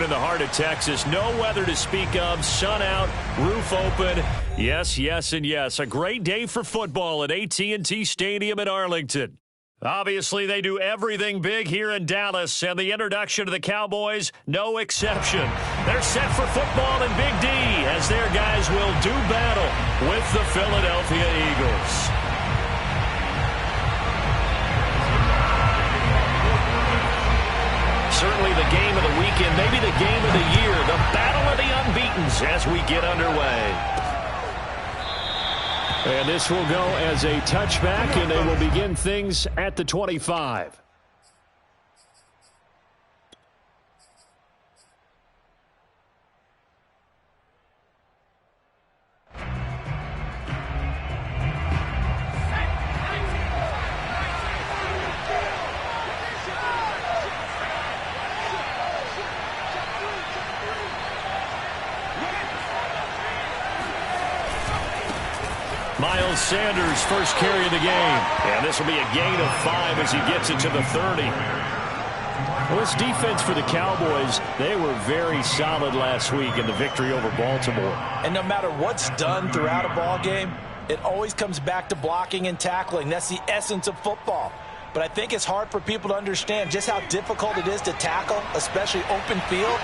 In the heart of Texas, no weather to speak of, sun out, roof open. Yes, yes, and yes. A great day for football at AT&T Stadium in Arlington. Obviously, they do everything big here in Dallas, and the introduction of the Cowboys, no exception. They're set for football in Big D as their guys will do battle with the Philadelphia Eagles. Certainly the game of the weekend, maybe the game of the year, the battle of the unbeatens as we get underway. And this will go as a touchback, and they will begin things at the 25. Miles Sanders first carry of the game. And this will be a gain of 5 as he gets it to the 30. Well, this defense for the Cowboys, they were very solid last week in the victory over Baltimore. And no matter what's done throughout a ball game, it always comes back to blocking and tackling. That's the essence of football. But I think it's hard for people to understand just how difficult it is to tackle, especially open field.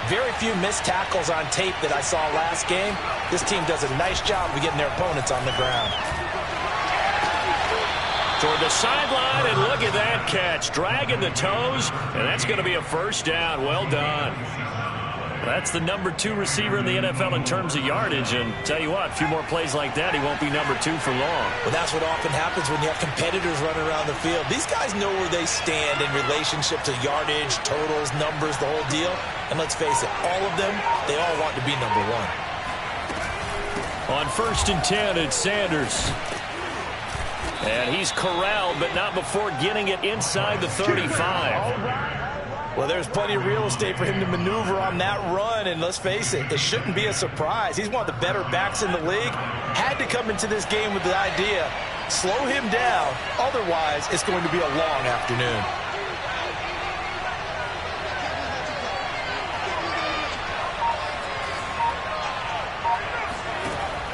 Very few missed tackles on tape that I saw last game. This team does a nice job of getting their opponents on the ground. Toward the sideline, and look at that catch. Dragging the toes, and that's going to be a first down. Well done. That's the number 2 receiver in the NFL in terms of yardage, and tell you what, a few more plays like that, he won't be number 2 for long. Well, that's what often happens when you have competitors running around the field. These guys know where they stand in relationship to yardage, totals, numbers, the whole deal. And let's face it, all of them, they all want to be number 1. On 1st and 10, it's Sanders. And he's corralled, but not before getting it inside the 35. Well, there's plenty of real estate for him to maneuver on that run, and let's face it, it shouldn't be a surprise. He's one of the better backs in the league. Had to come into this game with the idea, slow him down, otherwise it's going to be a long afternoon.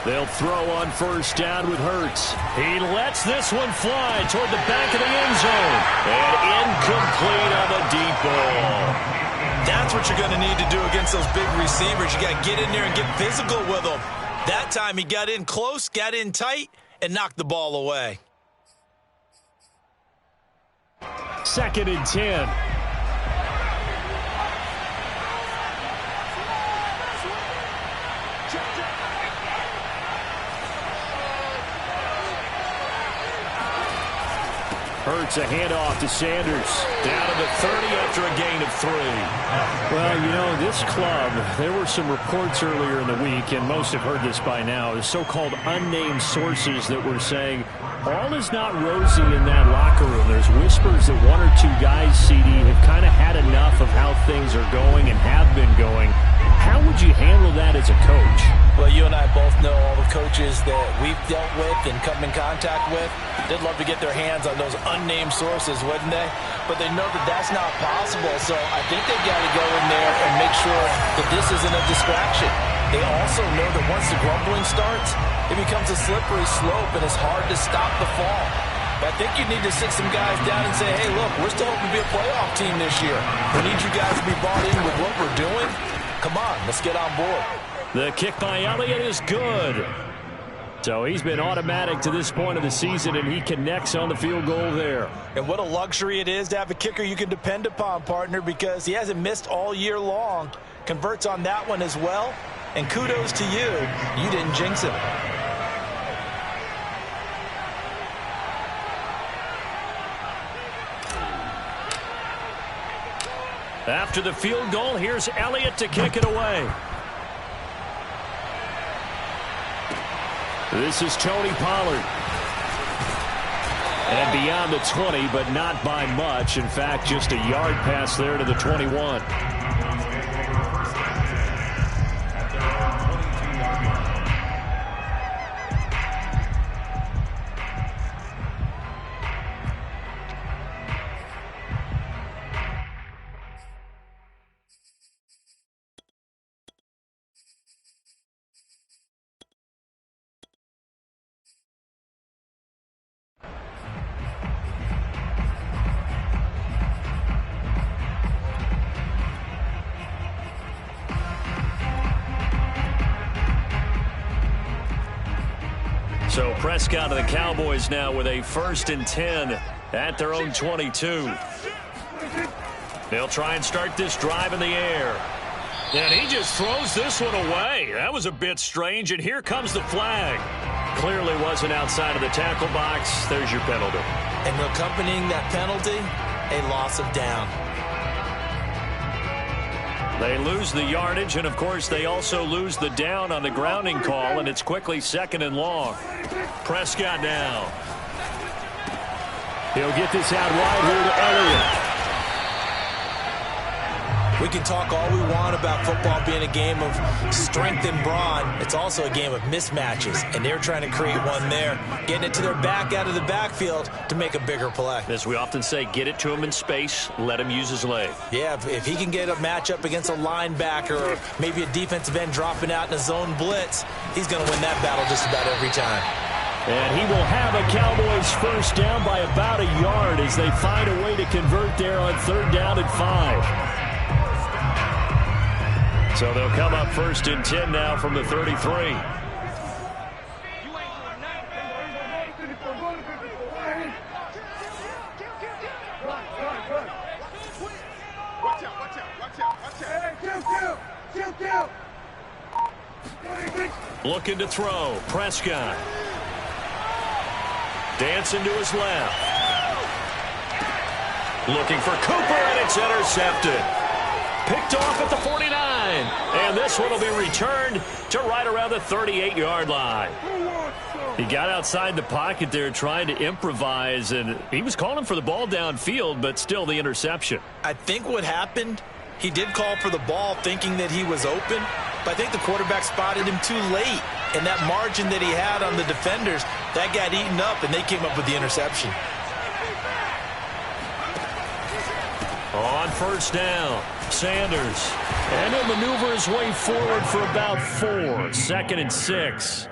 They'll throw on 1st down with Hurts. He lets this one fly toward the back of the end zone. And incomplete on the deep ball. That's what you're going to need to do against those big receivers. You got to get in there and get physical with them. That time he got in close, got in tight, and knocked the ball away. 2nd and 10. Hurts a handoff to Sanders. Down to the 30 after a gain of 3. Well, you know, this club, there were some reports earlier in the week, and most have heard this by now, the so-called unnamed sources that were saying all is not rosy in that locker room. There's whispers that 1 or 2 guys, CD, have kind of had enough of how things are going and have been going. How would you handle that as a coach? Well, you and I both know all the coaches that we've dealt with and come in contact with. They'd love to get their hands on those unnamed sources, wouldn't they? But they know that that's not possible, so I think they've got to go in there and make sure that this isn't a distraction. They also know that once the grumbling starts, it becomes a slippery slope, and it's hard to stop the fall. But I think you need to sit some guys down and say, hey, look, we're still hoping to be a playoff team this year. We need you guys to be bought in with what we're doing. Come on, let's get on board. The kick by Elliott is good. So he's been automatic to this point of the season, and he connects on the field goal there. And what a luxury it is to have a kicker you can depend upon, partner, because he hasn't missed all year long. Converts on that one as well. And kudos to you. You didn't jinx him. After the field goal, here's Elliott to kick it away. This is Tony Pollard. And beyond the 20, but not by much. In fact, just a yard pass there to the 21. So Prescott and the Cowboys now with a 1st and 10 at their own 22. They'll try and start this drive in the air. And he just throws this one away. That was a bit strange, and here comes the flag. Clearly wasn't outside of the tackle box. There's your penalty. And accompanying that penalty, a loss of down. They lose the yardage, and, of course, they also lose the down on the grounding call, and it's quickly 2nd and long. Prescott now. He'll get this out wide here to Elliott. We can talk all we want about football being a game of strength and brawn. It's also a game of mismatches, and they're trying to create one there, getting it to their back out of the backfield to make a bigger play. As we often say, get it to him in space, let him use his leg. Yeah, if he can get a matchup against a linebacker or maybe a defensive end dropping out in a zone blitz, he's going to win that battle just about every time. And he will have a Cowboys 1st down by about a yard as they find a way to convert there on 3rd down and 5. So they'll come up 1st and 10 now from the 33. Looking to throw. Prescott. Dancing to his left. Looking for Cooper, and it's intercepted. Picked off at the 49. And this one will be returned to right around the 38-yard line. He got outside the pocket there trying to improvise, and he was calling for the ball downfield, but still the interception. I think what happened, he did call for the ball thinking that he was open, but I think the quarterback spotted him too late. And that margin that he had on the defenders, that got eaten up, and they came up with the interception. On 1st down, Sanders. And he'll maneuver his way forward for about 4. 2nd and 6.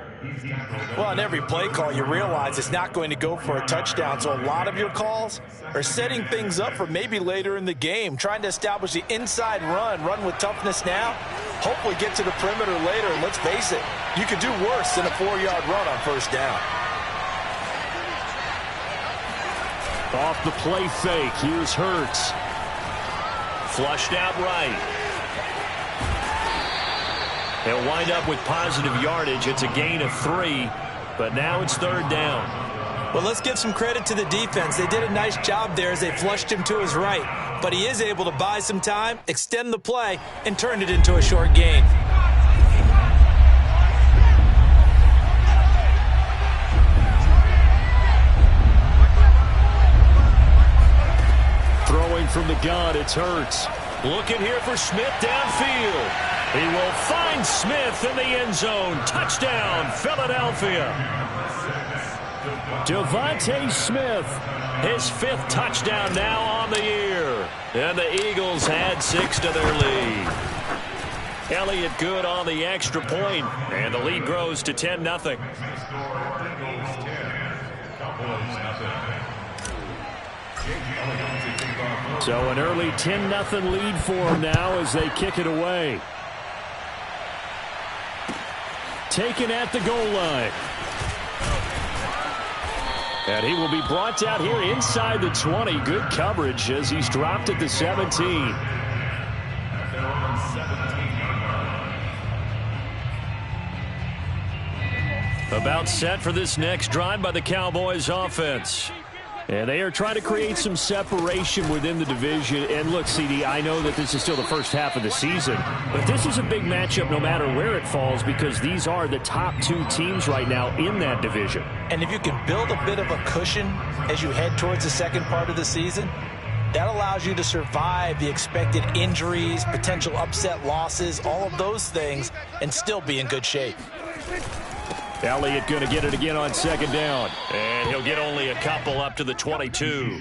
Well, on every play call, you realize it's not going to go for a touchdown. So a lot of your calls are setting things up for maybe later in the game, trying to establish the inside run with toughness now, hopefully get to the perimeter later. And let's face it, you could do worse than a 4-yard run on 1st down. Off the play fake, here's Hurts. Flushed out right. They'll wind up with positive yardage. It's a gain of 3, but now it's 3rd down. Well, let's give some credit to the defense. They did a nice job there as they flushed him to his right. But he is able to buy some time, extend the play, and turn it into a short gain. Throwing from the gun, it's Hurts. Looking here for Smith downfield. He will find Smith in the end zone. Touchdown, Philadelphia. Devontae Smith, his 5th touchdown now on the year. And the Eagles add 6 to their lead. Elliott good on the extra point, and the lead grows to 10-0. So an early 10-0 lead for them now as they kick it away. Taken at the goal line. And he will be brought down here inside the 20. Good coverage as he's dropped at the 17. About set for this next drive by the Cowboys offense. And they are trying to create some separation within the division. And look, CD, I know that this is still the first half of the season, but this is a big matchup no matter where it falls because these are the top 2 teams right now in that division. And if you can build a bit of a cushion as you head towards the second part of the season, that allows you to survive the expected injuries, potential upset losses, all of those things, and still be in good shape. Elliott going to get it again on 2nd down. And he'll get only a couple up to the 22.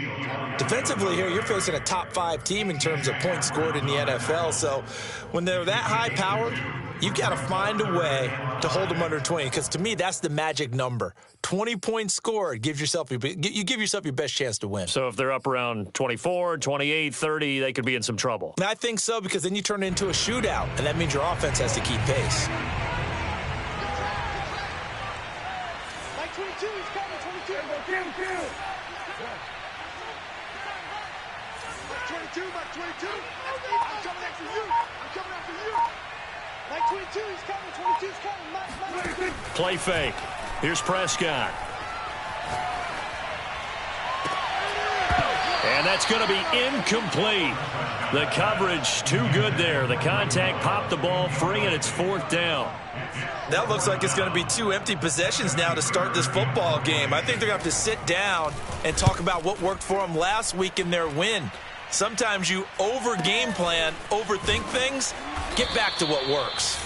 Defensively here, you're facing a top 5 team in terms of points scored in the NFL. So when they're that high powered, you've got to find a way to hold them under 20. Because to me, that's the magic number. 20 points scored, you give yourself your best chance to win. So if they're up around 24, 28, 30, they could be in some trouble. And I think so, because then you turn it into a shootout, and that means your offense has to keep pace. Play fake. Here's Prescott. And that's going to be incomplete. The coverage too good there. The contact popped the ball free, and it's 4th down. That looks like it's going to be 2 empty possessions now to start this football game. I think they're going to have to sit down and talk about what worked for them last week in their win. Sometimes you over-game plan, overthink things, get back to what works.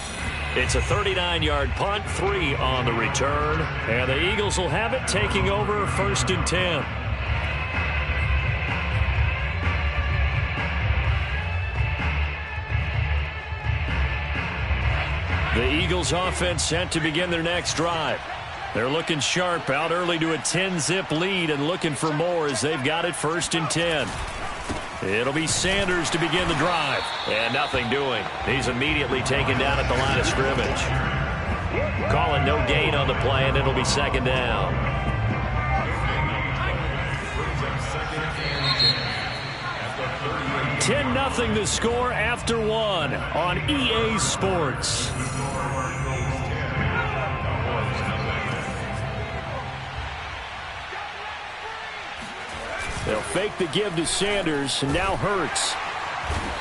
It's a 39-yard punt, 3 on the return, and the Eagles will have it, taking over 1st and 10. The Eagles offense set to begin their next drive. They're looking sharp, out early to a 10-zip lead and looking for more as they've got it 1st and 10. It'll be Sanders to begin the drive. And nothing doing. He's immediately taken down at the line of scrimmage. Calling no gain on the play, and it'll be 2nd down. $10-0 the score after 1 on EA Sports. They'll fake the give to Sanders, and now Hurts.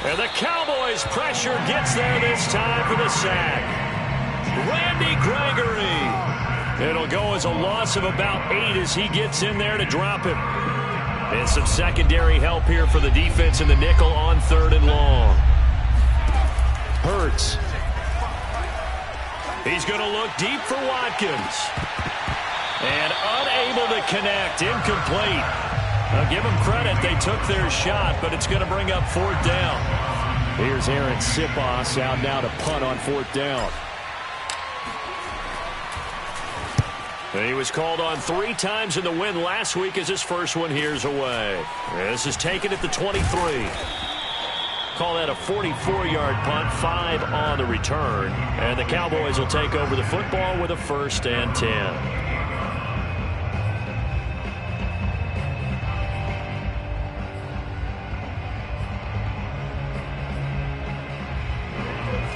And the Cowboys' pressure gets there this time for the sack. Randy Gregory. It'll go as a loss of about 8 as he gets in there to drop him. And some secondary help here for the defense in the nickel on 3rd and long. Hurts. He's going to look deep for Watkins. And unable to connect. Incomplete. I'll give them credit. They took their shot, but it's going to bring up 4th down. Here's Aaron Sipos out now to punt on 4th down. And he was called on 3 times in the win last week as his first one here's away. This is taken at the 23. Call that a 44-yard punt, 5 on the return. And the Cowboys will take over the football with a 1st and 10.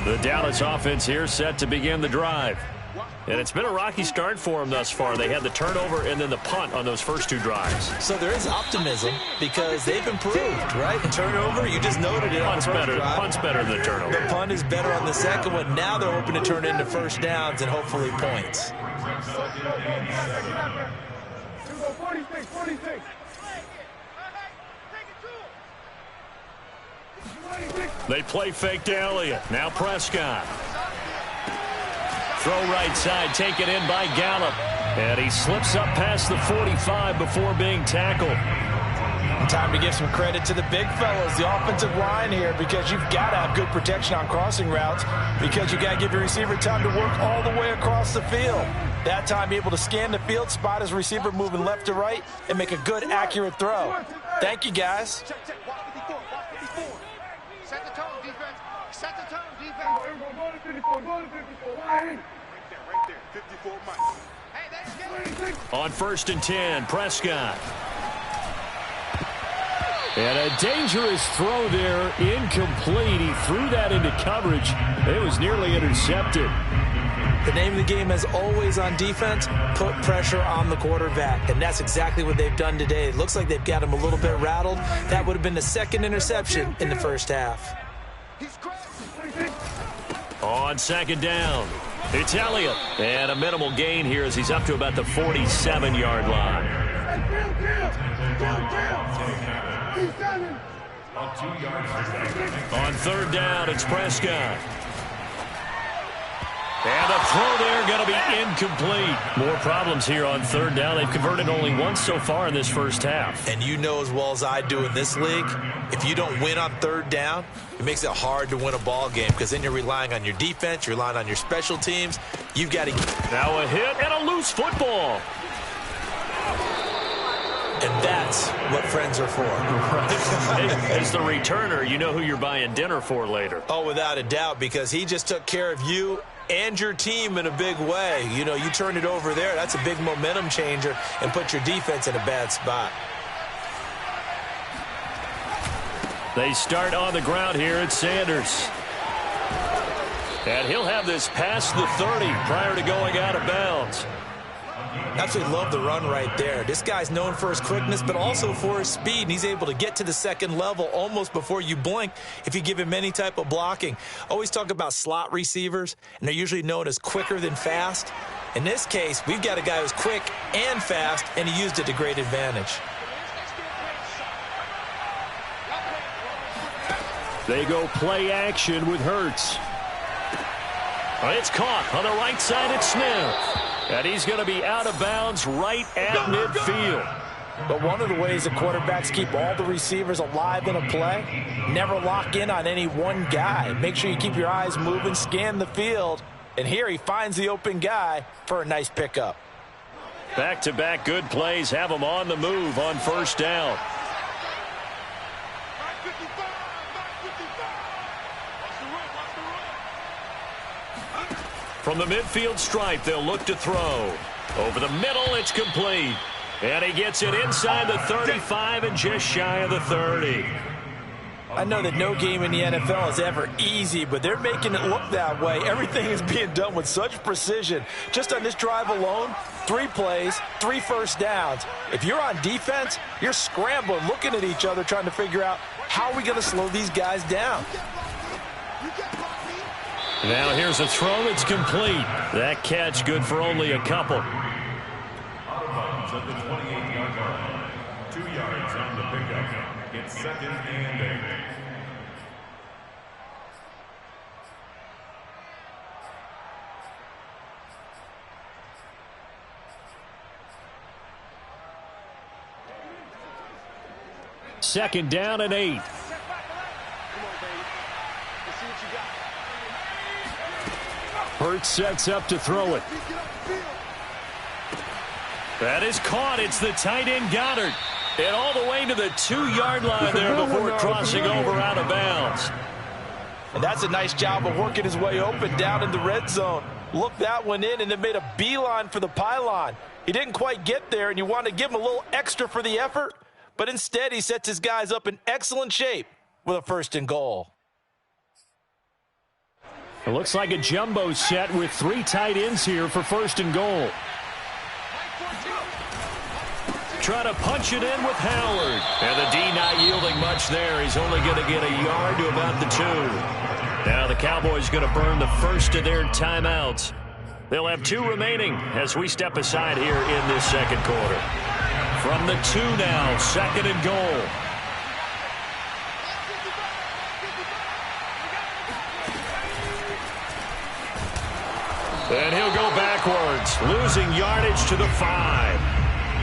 The Dallas offense here set to begin the drive. And it's been a rocky start for them thus far. They had the turnover and then the punt on those first 2 drives. So there is optimism because they've improved, right? Turnover, you just noted it. Punt's better than the turnover. The punt is better on the second one. Now they're hoping to turn into 1st downs and hopefully points. They play fake to Elliott. Now Prescott. Throw right side, taken in by Gallup. And he slips up past the 45 before being tackled. Time to give some credit to the big fellas, the offensive line here, because you've got to have good protection on crossing routes because you got to give your receiver time to work all the way across the field. That time, be able to scan the field, spot his receiver moving left to right, and make a good, accurate throw. Thank you, guys. Set the tone, defense. Set the tone, defense. Right there. 54 miles. Hey, that's on 1st and 10, Prescott. And a dangerous throw there, incomplete. He threw that into coverage. It was nearly intercepted. The name of the game, as always on defense, put pressure on the quarterback. And that's exactly what they've done today. It looks like they've got him a little bit rattled. That would have been the 2nd interception in the first half. On 2nd down, it's Elliott. And a minimal gain here as he's up to about the 47-yard line. On 3rd down, it's Prescott. And the throw there going to be incomplete. More problems here on 3rd down. They've converted only once so far in this first half. And you know as well as I do in this league, if you don't win on 3rd down, it makes it hard to win a ball game because then you're relying on your defense, you're relying on your special teams. You've got to... Now a hit and a loose football. And that's what friends are for. As the returner, you know who you're buying dinner for later. Oh, without a doubt, because he just took care of you and your team in a big way. You know, you turn it over there, that's a big momentum changer and put your defense in a bad spot. They start on the ground here at Sanders. And he'll have this past the 30 prior to going out of bounds. Absolutely love the run right there. This guy's known for his quickness, but also for his speed. And he's able to get to the second level almost before you blink if you give him any type of blocking. Always talk about slot receivers, and they're usually known as quicker than fast. In this case, we've got a guy who's quick and fast, and he used it to great advantage. They go play action with Hurts. It's caught on the right side at Smith. And he's going to be out of bounds right at midfield. But one of the ways the quarterbacks keep all the receivers alive in a play, never lock in on any one guy. Make sure you keep your eyes moving, scan the field. And here he finds the open guy for a nice pickup. Back-to-back good plays have him on the move on first down. From the midfield stripe, they'll look to throw. Over the middle, it's complete. And he gets it inside the 35 and just shy of the 30. I know that no game in the NFL is ever easy, but they're making it look that way. Everything is being done with such precision. Just on this drive alone, 3 plays, 3 first downs. If you're on defense, you're scrambling, looking at each other, trying to figure out how are we going to slow these guys down. Now here's a throw that's complete. That catch good for only a couple. Out of bounds at the 28-yard line. 2 yards on the pickup. It's 2nd and 8. Second down and 8. Hurts sets up to throw it. That is caught. It's the tight end Goddard. And all the way to the 2-yard line there before crossing over out of bounds. And that's a nice job of working his way open down in the red zone. Looked that one in and then made a beeline for the pylon. He didn't quite get there, and you want to give him a little extra for the effort. But instead, he sets his guys up in excellent shape with a 1st and goal. It looks like a jumbo set with 3 tight ends here for 1st and goal. Try to punch it in with Howard. And the D not yielding much there. He's only going to get a yard to about the 2. Now the Cowboys going to burn the first of their timeouts. They'll have 2 remaining as we step aside here in this second quarter. From the 2 now, 2nd and goal. And he'll go backwards, losing yardage to the 5.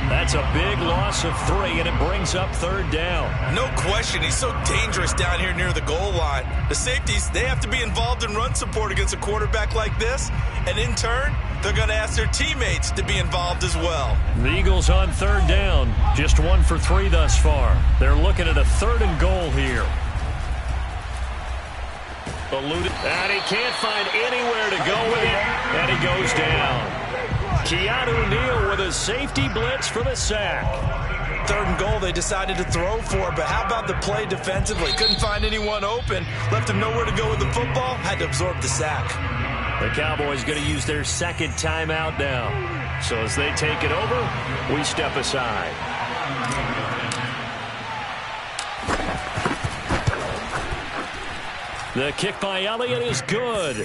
That's a big loss of 3, and it brings up 3rd down. No question, he's so dangerous down here near the goal line. The safeties, they have to be involved in run support against a quarterback like this, and in turn, they're going to ask their teammates to be involved as well. The Eagles on 3rd down, just 1 for 3 thus far. They're looking at a 3rd and goal here. Eluded, and he can't find anywhere to go with it, and he goes down. Keanu Neal with a safety blitz for the sack. 3rd and goal they decided to throw for, but how about the play defensively? Couldn't find anyone open, left him nowhere to go with the football, had to absorb the sack. The Cowboys going to use their 2nd timeout now. So as they take it over, we step aside. The kick by Elliott is good.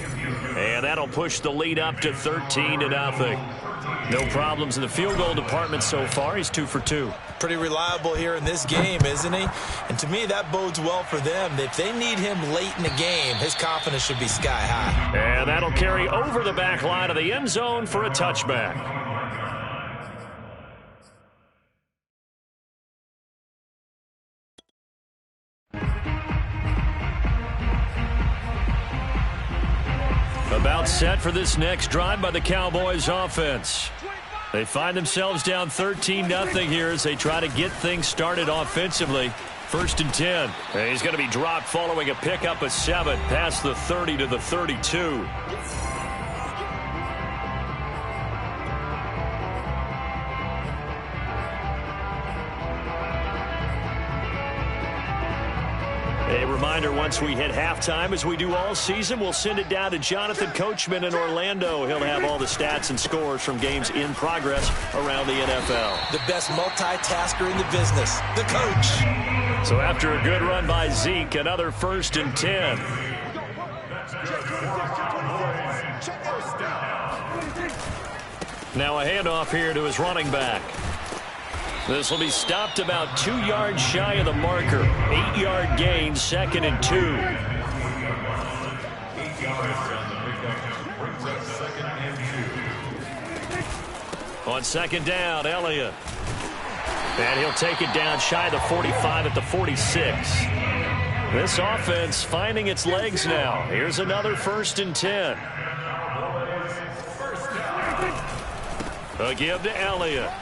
And that'll push the lead up to 13-0. No problems in the field goal department so far. He's 2 for 2. Pretty reliable here in this game, isn't he? And to me, that bodes well for them. If they need him late in the game, his confidence should be sky high. And that'll carry over the back line of the end zone for a touchback. About set for this next drive by the Cowboys offense. They find themselves down 13-0 here as they try to get things started offensively. 1st and 10. And he's going to be dropped following a pickup of 7 past the 30 to the 32. reminder, once we hit halftime, as we do all season, we'll send it down to Jonathan Coachman in Orlando. He'll have all the stats and scores from games in progress around the NFL. The best multitasker in the business, the coach. So after a good run by Zeke, another 1st and 10. Now a handoff here to his running back. This will be stopped about 2 yards shy of the marker. 8-yard gain, 2nd and 2. 8 yards on the pickup. Brings up 2nd and 2. On 2nd down, Elliott. And he'll take it down shy of the 45 at the 46. This offense finding its legs now. Here's another 1st and 10. A give to Elliott.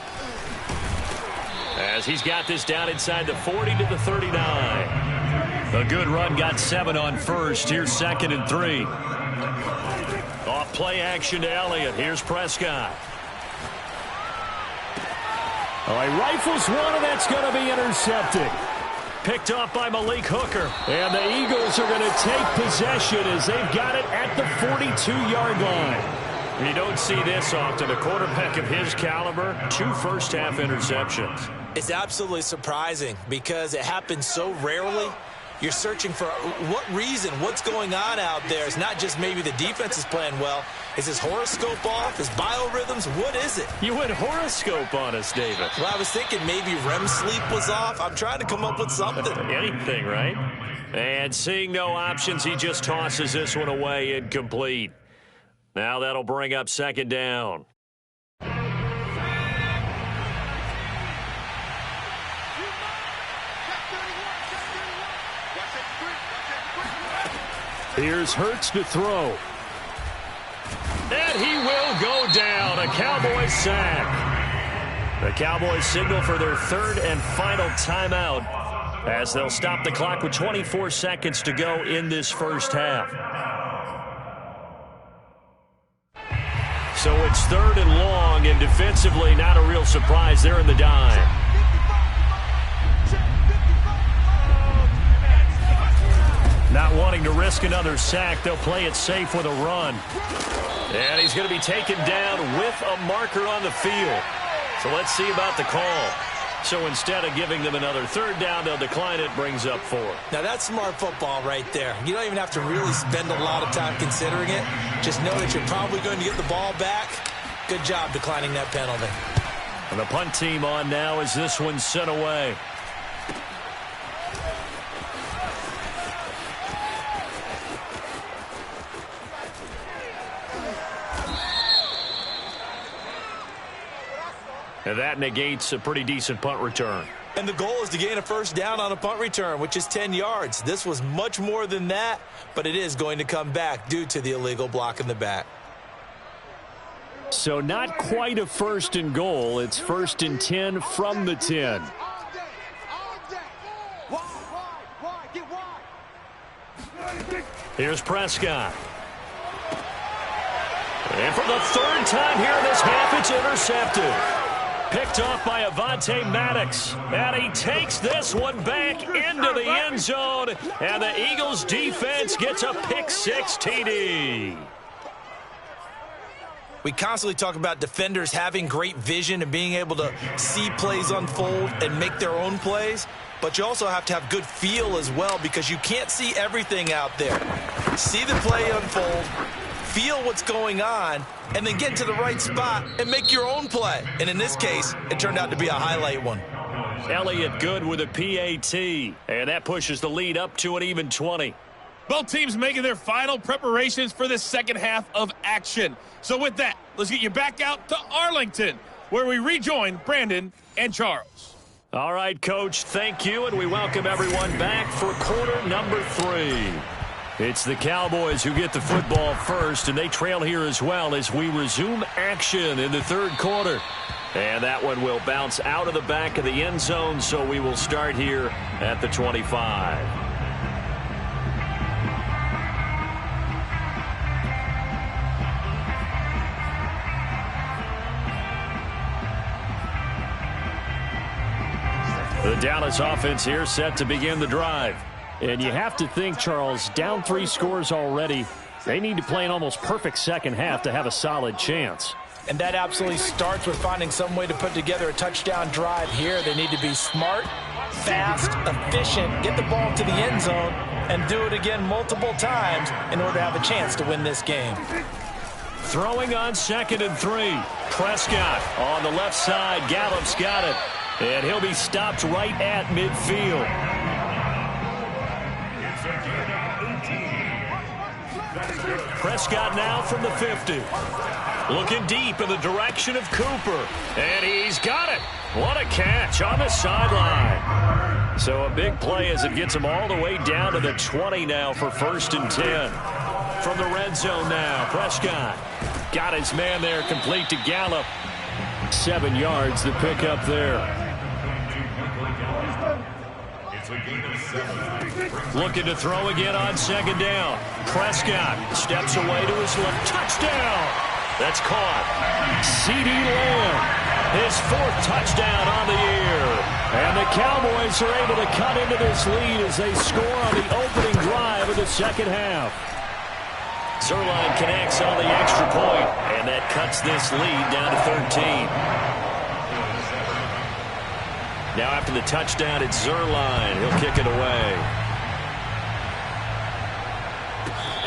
As he's got this down inside the 40 to the 39. A good run, got 7 on 1st. Here's 2nd and 3. Off play action to Elliott. Here's Prescott. Oh, he rifles one, and that's going to be intercepted. Picked off by Malik Hooker. And the Eagles are going to take possession as they've got it at the 42-yard line. You don't see this often. A quarterback of his caliber, 2 first-half interceptions. It's absolutely surprising because it happens so rarely. You're searching for what reason, what's going on out there. It's not just maybe the defense is playing well. Is his horoscope off? His biorhythms? What is it? You went horoscope on us, David. Well, I was thinking maybe REM sleep was off. I'm trying to come up with something. Anything, right? And seeing no options, he just tosses this one away incomplete. Now that'll bring up 2nd down. Here's Hurts to throw. And he will go down. A Cowboys sack. The Cowboys signal for their 3rd and final timeout as they'll stop the clock with 24 seconds to go in this first half. So it's 3rd and long, and defensively not a real surprise. They're in the dime. Not wanting to risk another sack, they'll play it safe with a run. And he's going to be taken down with a marker on the field. So let's see about the call. So instead of giving them another 3rd down, they'll decline it, brings up 4. Now that's smart football right there. You don't even have to really spend a lot of time considering it. Just know that you're probably going to get the ball back. Good job declining that penalty. And the punt team on now as this one's sent away. And that negates a pretty decent punt return. And the goal is to gain a 1st down on a punt return, which is 10 yards. This was much more than that, but it is going to come back due to the illegal block in the back. So not quite a 1st and goal. It's 1st and 10 from the 10. Here's Prescott. And for the 3rd time here in this half, it's intercepted. Picked off by Avonte Maddox. And he takes this one back into the end zone. And the Eagles defense gets a pick-6 TD. We constantly talk about defenders having great vision and being able to see plays unfold and make their own plays. But you also have to have good feel as well because you can't see everything out there. See the play unfold, feel what's going on, and then get to the right spot and make your own play. And in this case, it turned out to be a highlight one. Elliott good with a PAT. And that pushes the lead up to an even 20. Both teams making their final preparations for the 2nd half of action. So with that, let's get you back out to Arlington, where we rejoin Brandon and Charles. All right, Coach, thank you, and we welcome everyone back for quarter number 3. It's the Cowboys who get the football first, and they trail here as well as we resume action in the 3rd quarter. And that one will bounce out of the back of the end zone, so we will start here at the 25. The Dallas offense here set to begin the drive. And you have to think, Charles, down 3 scores already. They need to play an almost perfect second half to have a solid chance. And that absolutely starts with finding some way to put together a touchdown drive here. They need to be smart, fast, efficient, get the ball to the end zone, and do it again multiple times in order to have a chance to win this game. Throwing on 2nd and 3. Prescott on the left side. Gallup's got it. And he'll be stopped right at midfield. Prescott now from the 50. Looking deep in the direction of Cooper. And he's got it. What a catch on the sideline. So a big play as it gets him all the way down to the 20 now for 1st and 10. From the red zone now, Prescott got his man there, complete to Gallup. 7 yards, the pickup there. Looking to throw again on 2nd down. Prescott steps away to his left. Touchdown! That's caught. CeeDee Lamb, his 4th touchdown on the year. And the Cowboys are able to cut into this lead as they score on the opening drive of the second half. Zuerlein connects on the extra point, and that cuts this lead down to 13. Now after the touchdown, it's Zuerlein. He'll kick it away.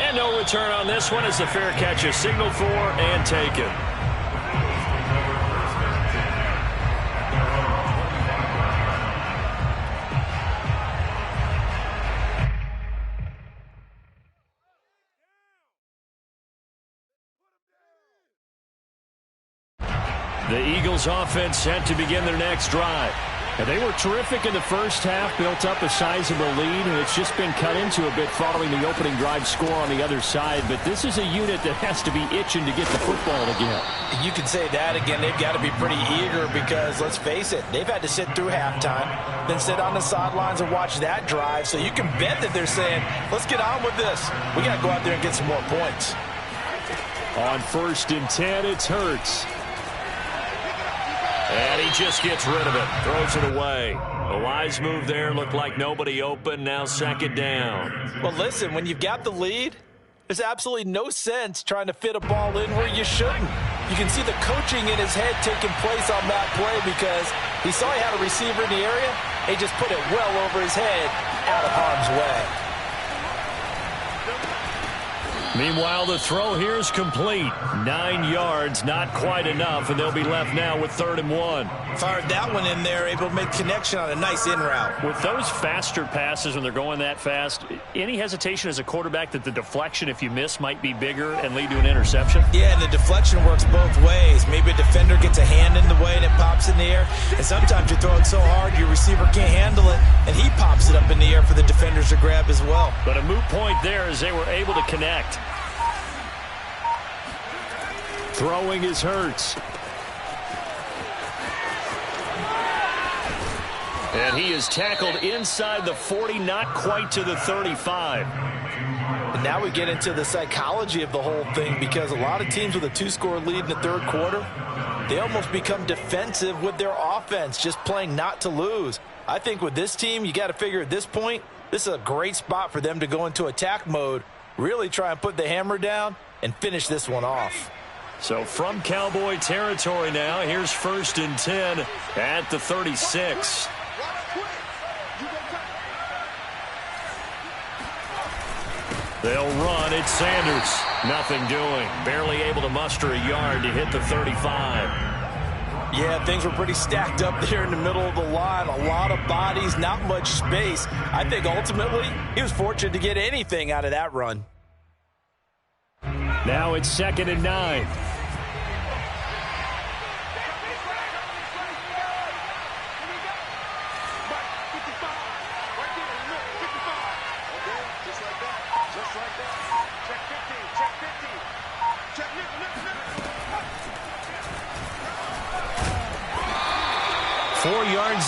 And no return on this one as the fair catch is signaled for and taken. The Eagles offense set to begin their next drive. And they were terrific in the first half, built up a sizable lead, and it's just been cut into a bit following the opening drive score on the other side. But this is a unit that has to be itching to get the football again. You can say that again. They've got to be pretty eager because, let's face it, they've had to sit through halftime, then sit on the sidelines and watch that drive. So you can bet that they're saying, let's get on with this. We got to go out there and get some more points. On 1st and 10, it's Hurts. And he just gets rid of it, throws it away. A wise move there, looked like nobody open, now 2nd down. Well, listen, when you've got the lead, there's absolutely no sense trying to fit a ball in where you shouldn't. You can see the coaching in his head taking place on that play because he saw he had a receiver in the area. He just put it well over his head, out of harm's way. Meanwhile, the throw here is complete. 9 yards, not quite enough, and they'll be left now with 3rd and 1. Fired that one in there, able to make connection on a nice in route. With those faster passes when they're going that fast, any hesitation as a quarterback that the deflection, if you miss, might be bigger and lead to an interception? Yeah, and the deflection works both ways. Maybe a defender gets a hand in the way and it pops in the air. And sometimes you throw it so hard your receiver can't handle it, and he pops it up in the air for the defenders to grab as well. But a moot point there as they were able to connect. Throwing is Hurts. And he is tackled inside the 40, not quite to the 35. And now we get into the psychology of the whole thing because a lot of teams with a 2-score lead in the 3rd quarter, they almost become defensive with their offense, just playing not to lose. I think with this team, you got to figure at this point, this is a great spot for them to go into attack mode, really try and put the hammer down and finish this one off. So from Cowboy territory now, here's 1st and 10 at the 36. They'll run. It's Sanders. Nothing doing. Barely able to muster a yard to hit the 35. Yeah, things were pretty stacked up there in the middle of the line. A lot of bodies, not much space. I think ultimately he was fortunate to get anything out of that run. Now it's 2nd and 9.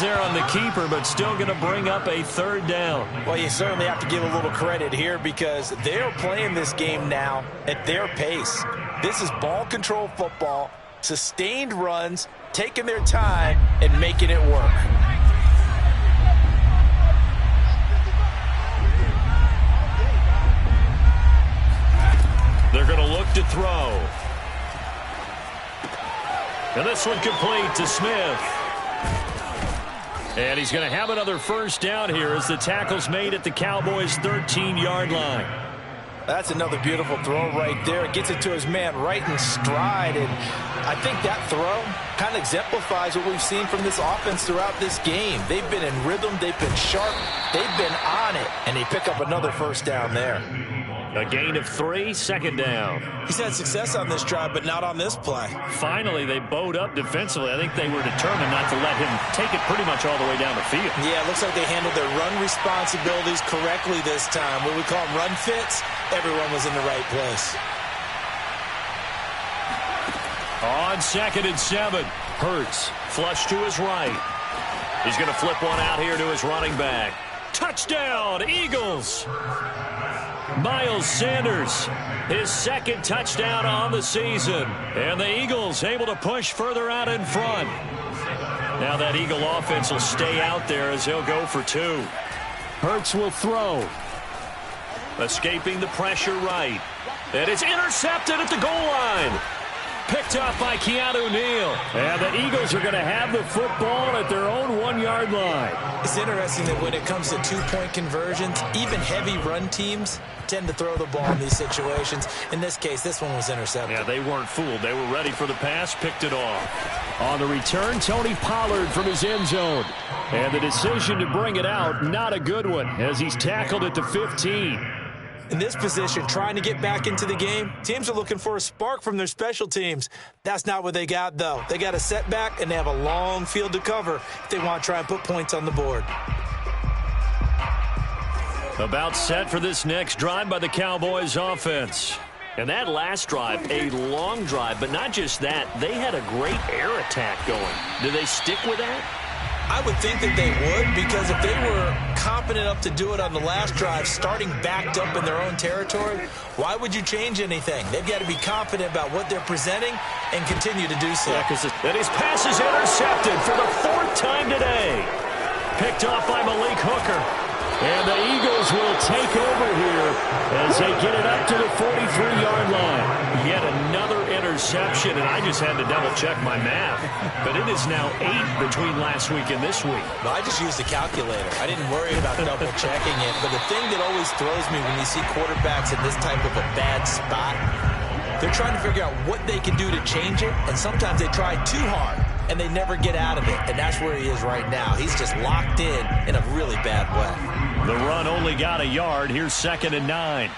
There on the keeper, but still going to bring up a 3rd down. Well, you certainly have to give a little credit here because they're playing this game now at their pace. This is ball control football, sustained runs, taking their time and making it work. look to throw. And this one complete to Smith. And he's going to have another first down here as the tackle's made at the Cowboys' 13-yard line. That's another beautiful throw right there. Gets it to his man right in stride. And I think that throw kind of exemplifies what we've seen from this offense throughout this game. They've been in rhythm. They've been sharp. They've been on it. And they pick up another first down there. A gain of 3, second down. He's had success on this drive, but not on this play. Finally, they bowed up defensively. I think they were determined not to let him take it pretty much all the way down the field. Yeah, it looks like they handled their run responsibilities correctly this time. What we call them run fits, everyone was in the right place. On 2nd and 7, Hurts flush to his right. He's going to flip one out here to his running back. Touchdown, Eagles! Miles Sanders, his second touchdown on the season. And the Eagles able to push further out in front. Now that Eagle offense will stay out there as he'll go for 2. Hurts will throw. Escaping the pressure right. And it's intercepted at the goal line. Picked off by Keanu Neal. And the Eagles are going to have the football at their own 1-yard line. It's interesting that when it comes to two-point conversions, even heavy run teams tend to throw the ball in these situations. In this case, this one was intercepted. Yeah, they weren't fooled. They were ready for the pass, picked it off. On the return, Tony Pollard from his end zone. And the decision to bring it out, not a good one, as he's tackled at the 15. In this position, trying to get back into the game, teams are looking for a spark from their special teams. That's not what they got, though. They got a setback, and they have a long field to cover if they want to try and put points on the board. About set for this next drive by the Cowboys offense. And that last drive, a long drive, but not just that. They had a great air attack going. Do they stick with that? I would think that they would, because if they were competent enough to do it on the last drive, starting backed up in their own territory, why would you change anything? They've got to be confident about what they're presenting and continue to do so. Yeah, and his pass is intercepted for the 4th time today. Picked off by Malik Hooker. And the Eagles will take over here as they get it up to the 43-yard line. Yet another interception, and I just had to double-check my math. But it is now 8 between last week and this week. Well, I just used a calculator. I didn't worry about double-checking it. But the thing that always throws me when you see quarterbacks in this type of a bad spot, they're trying to figure out what they can do to change it, and sometimes they try too hard, and they never get out of it. And that's where he is right now. He's just locked in a really bad way. The run only got a yard. Here's 2nd and 9.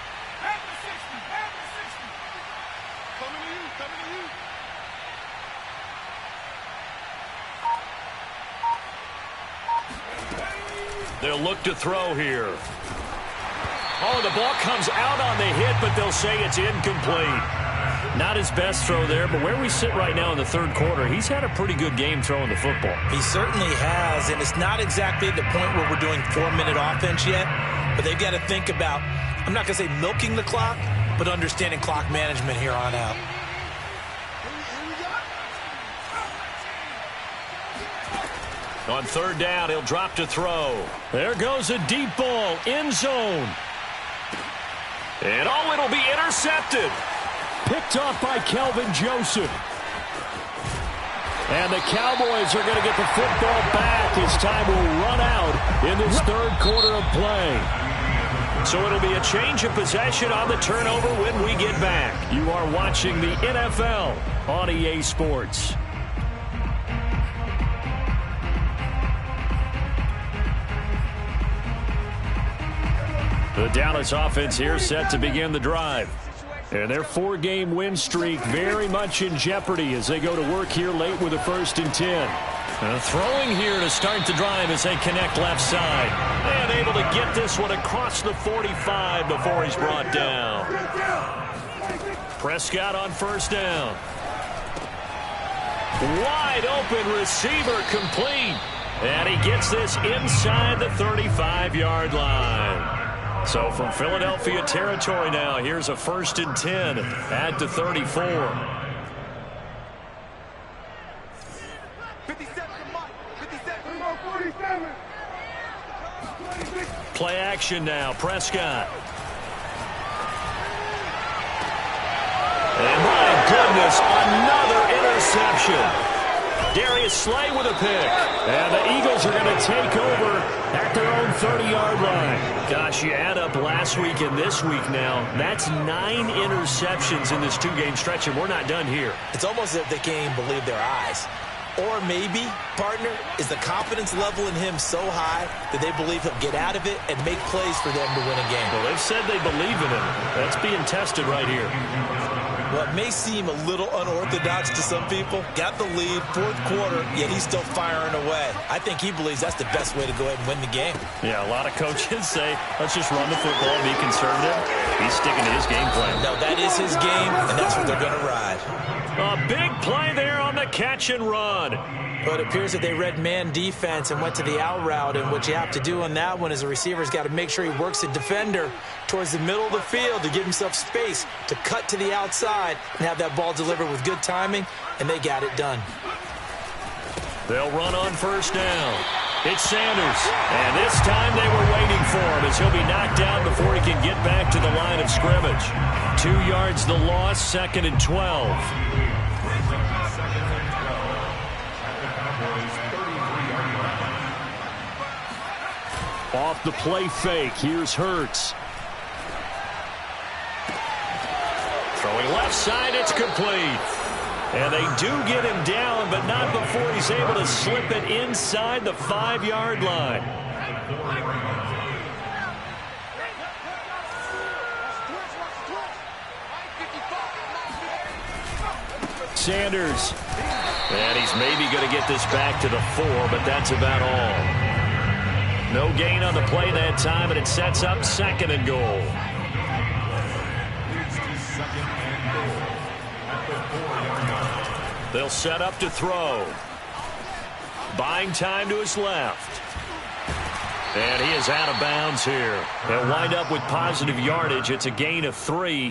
They'll look to throw here. Oh, the ball comes out on the hit, but they'll say it's incomplete. Not his best throw there, but where we sit right now in the 3rd quarter, he's had a pretty good game throwing the football. He certainly has, and it's not exactly at the point where we're doing 4-minute offense yet, but they've got to think about, I'm not going to say milking the clock, but understanding clock management here on out. On 3rd down, he'll drop to throw. There goes a deep ball, end zone. And it'll be intercepted. Picked off by Kelvin Joseph. And the Cowboys are going to get the football back as time will run out in this 3rd quarter of play. So it'll be a change of possession on the turnover when we get back. You are watching the NFL on EA Sports. The Dallas offense here set to begin the drive. And their 4-game win streak very much in jeopardy as they go to work here late with a 1st and 10. Throwing here to start the drive as they connect left side. And able to get this one across the 45 before he's brought down. Prescott on 1st down. Wide open receiver complete. And he gets this inside the 35-yard line. So from Philadelphia territory now, here's a 1st and 10 at the 34. 47. Play action now, Prescott. interception. Darius Slay with a pick. And the Eagles are going to take over at their own 30-yard line. Gosh, you add up last week and this week now, that's 9 interceptions in this 2-game stretch, and we're not done here. It's almost as if they can't even believe their eyes. Or maybe, partner, is the confidence level in him so high that they believe he'll get out of it and make plays for them to win a game. Well, they've said they believe in him. That's being tested right here. What may seem a little unorthodox to some people, got the lead, fourth quarter, yet he's still firing away. I think he believes that's the best way to go ahead and win the game. Yeah, a lot of coaches say, let's just run the football, be conservative. He's sticking to his game plan. No, that is his game, and that's what they're going to ride. A big play there on the catch and run. But it appears that they read man defense and went to the out route, and what you have to do on that one is a receiver's got to make sure he works the defender towards the middle of the field to give himself space to cut to the outside and have that ball delivered with good timing, and they got it done. They'll run on first down. It's Sanders, and this time they were waiting for him as he'll be knocked down before he can get back to the line of scrimmage. 2 yards the loss, 2nd and 12. Off the play fake, here's Hurts. Throwing left side, it's complete. And they do get him down, but not before he's able to slip it inside the 5-yard line. Sanders. And he's maybe going to get this back to the 4, but that's about all. No gain on the play that time, and it sets up 2nd and goal. They'll set up to throw. Buying time to his left. And he is out of bounds here. They'll wind up with positive yardage. It's a gain of 3,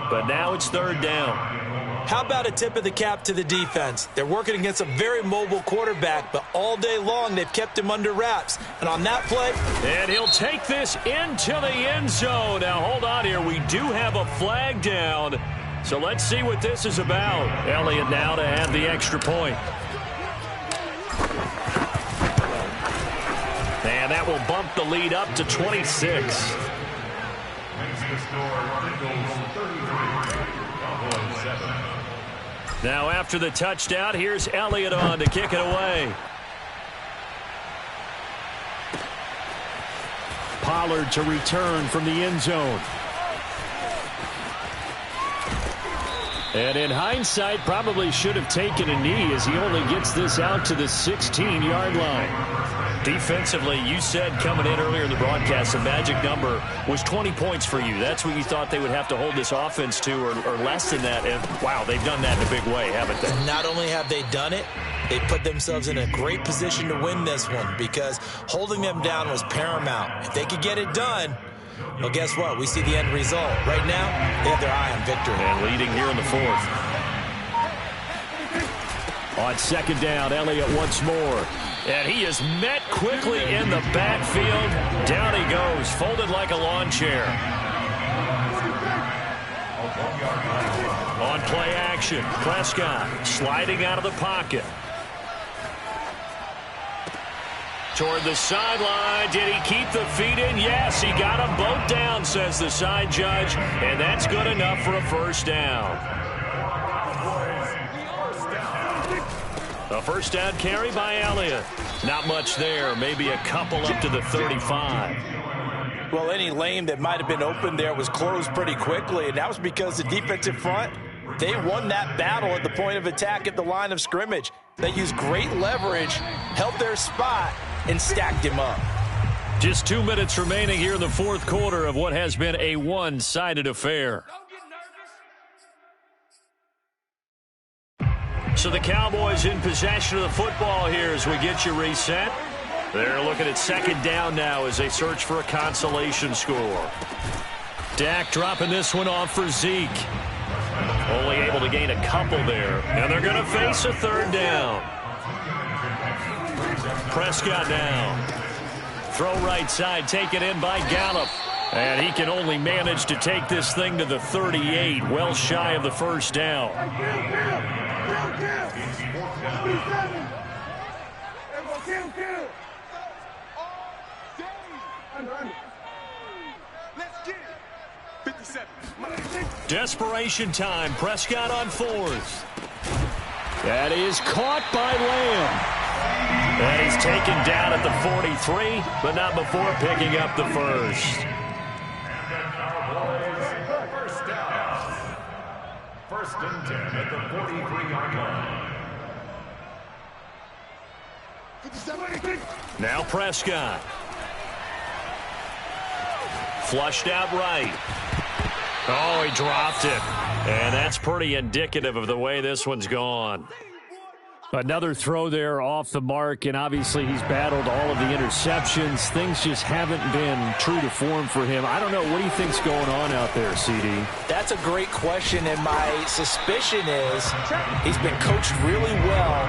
but now it's 3rd down. How about a tip of the cap to the defense? They're working against a very mobile quarterback, but all day long they've kept him under wraps. And on that play... And he'll take this into the end zone. Now, hold on here. We do have a flag down. So let's see what this is about. Elliott now to add the extra point. And that will bump the lead up to 26. Now after the touchdown, here's Elliott on to kick it away. Pollard to return from the end zone. And in hindsight, probably should have taken a knee as he only gets this out to the 16-yard line. Defensively, you said coming in earlier in the broadcast, the magic number was 20 points for you. That's what you thought they would have to hold this offense to, or less than that. And, wow, they've done that in a big way, haven't they? Not only have they done it, they put themselves in a great position to win this one because holding them down was paramount. If they could get it done, well, guess what? We see the end result. Right now, they have their eye on victory. And leading here in the 4th. On 2nd down, Elliott once more. And he is met quickly in the backfield. Down he goes, folded like a lawn chair. On play action, Prescott sliding out of the pocket. Toward the sideline. Did he keep the feet in? Yes, he got them both down, says the side judge. And that's good enough for a first down. A first down carry by Elliott. Not much there. Maybe a couple up to the 35. Well, any lane that might have been open there was closed pretty quickly, and that was because the defensive front, they won that battle at the point of attack at the line of scrimmage. They used great leverage, held their spot, and stacked him up. Just 2 minutes remaining here in the 4th quarter of what has been a one-sided affair. So the Cowboys in possession of the football here as we get you reset. They're looking at 2nd down now as they search for a consolation score. Dak dropping this one off for Zeke. Only able to gain a couple there. And they're going to face a 3rd down. Prescott now. Throw right side, taken in by Gallup. And he can only manage to take this thing to the 38, well shy of the first down. It's fourth down. 47. Kill. Under. Let's get it. 57. Desperation time. Prescott on fourth. That is caught by Lamb. And he's taken down at the 43, but not before picking up the first. And the Cowboys first down. First and 10 at the 43-yard line. 57. Now Prescott. Flushed out right. Oh, he dropped it. And that's pretty indicative of the way this one's gone. Another throw there off the mark, and obviously he's battled all of the interceptions. Things just haven't been true to form for him. I don't know. What do you think's going on out there, CD? That's a great question, and my suspicion is he's been coached really well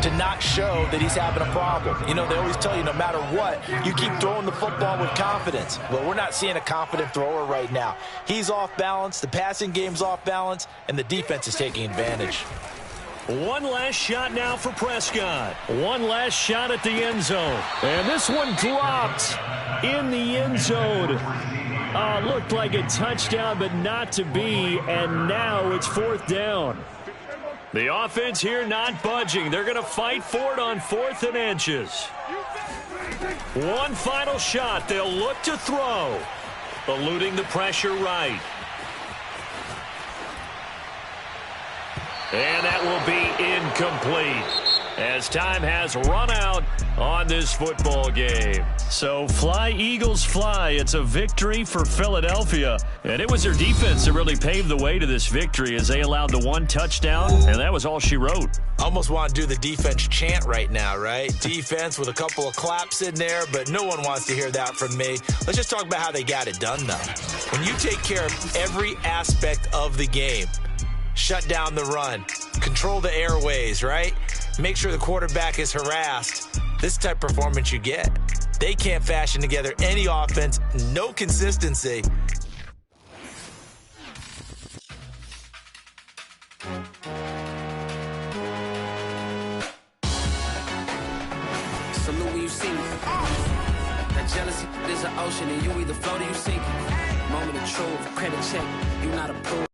to not show that he's having a problem. You know, they always tell you no matter what, you keep throwing the football with confidence. Well, we're not seeing a confident thrower right now. He's off balance, the passing game's off balance, and the defense is taking advantage. One last shot now for Prescott. One last shot at the end zone. And this one dropped in the end zone. Looked like a touchdown, but not to be. And now it's fourth down. The offense here not budging. They're going to fight for it on 4th and inches. One final shot. They'll look to throw. Eluding the pressure right. And that will be incomplete as time has run out on this football game. So fly, Eagles, fly. It's a victory for Philadelphia. And it was their defense that really paved the way to this victory as they allowed the one touchdown, and that was all she wrote. Almost want to do the defense chant right now, right? Defense with a couple of claps in there, but no one wants to hear that from me. Let's just talk about how they got it done, though. When you take care of every aspect of the game, shut down the run, control the airways, right? Make sure the quarterback is harassed. This type of performance you get. They can't fashion together any offense, no consistency. Salute when you see me. That jealousy is an ocean, and you either float or you sink. Moment of truth, credit check, you not approved.